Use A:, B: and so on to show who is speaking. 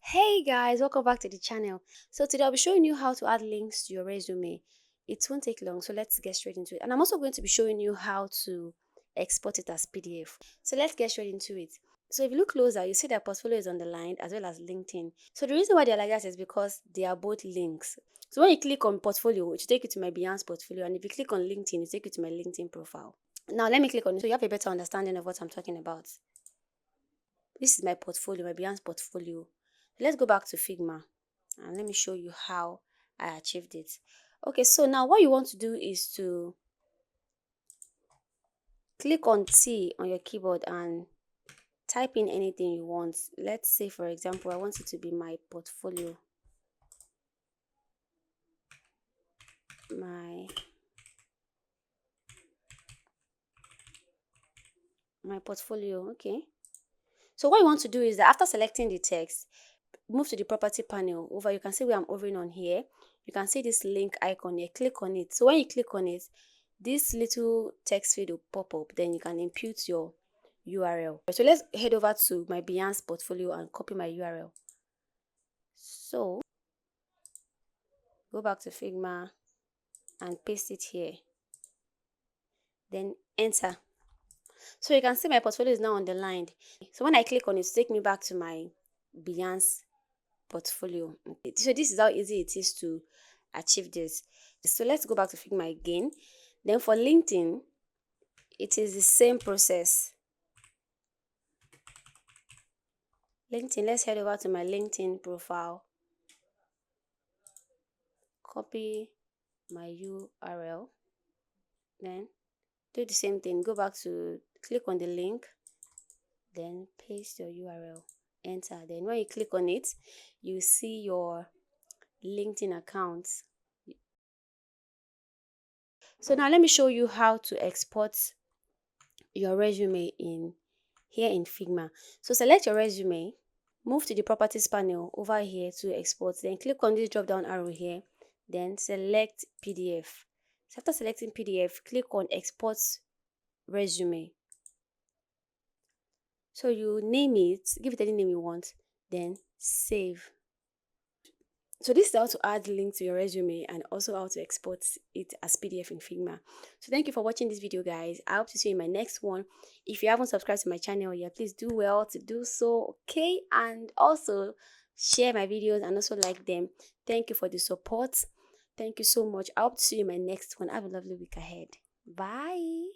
A: Hey guys, welcome back to the channel. So today I'll be showing you how to add links to your resume. It won't take long, so let's get straight into it. And I'm also going to be showing you how to export it as PDF. So let's get straight into it. So if you look closer, you see that portfolio is underlined as well as LinkedIn. So the reason why they're like that is because they are both links. So when you click on portfolio, it will take you to my Behance portfolio, and if you click on LinkedIn, it will take you to my LinkedIn profile. Now let me click on it so you have a better understanding of what I'm talking about. This is my portfolio, my Behance portfolio. Let's go back to Figma and let me show you how I achieved it. Okay, so now what you want to do is to click on T on your keyboard and type in anything you want. Let's say, for example, I want it to be my portfolio. My portfolio, okay. So what you want to do is that after selecting the text, move to the property panel. Over, you can see where I'm hovering on here. You can see this link icon here. Click on it. So when you click on it, this little text field will pop up. Then you can input your URL. So let's head over to my Behance portfolio and copy my URL. So go back to Figma and paste it here. Then enter. So you can see my portfolio is now underlined. So when I click on it, take me back to my Behance portfolio. Okay. So this is how easy it is to achieve this. So let's go back to Figma again. Then for LinkedIn, it is the same process. LinkedIn, let's head over to my LinkedIn profile. Copy my URL. Then do the same thing. Go back to click on the link. Then paste your URL. Enter. Then when you click on it, you see your LinkedIn account. So now let me show you how to export your resume in Figma. So select your resume, move to the properties panel over here to export, then click on this drop down arrow here, then select PDF. So after selecting PDF, click on export resume. So you name it, give it any name you want, then save. So this is how to add link to your resume and also how to export it as PDF in Figma. So thank you for watching this video, guys. I hope to see you in my next one. If you haven't subscribed to my channel yet, please do well to do so, okay? And also share my videos and also like them. Thank you for the support. Thank you so much. I hope to see you in my next one. Have a lovely week ahead. Bye.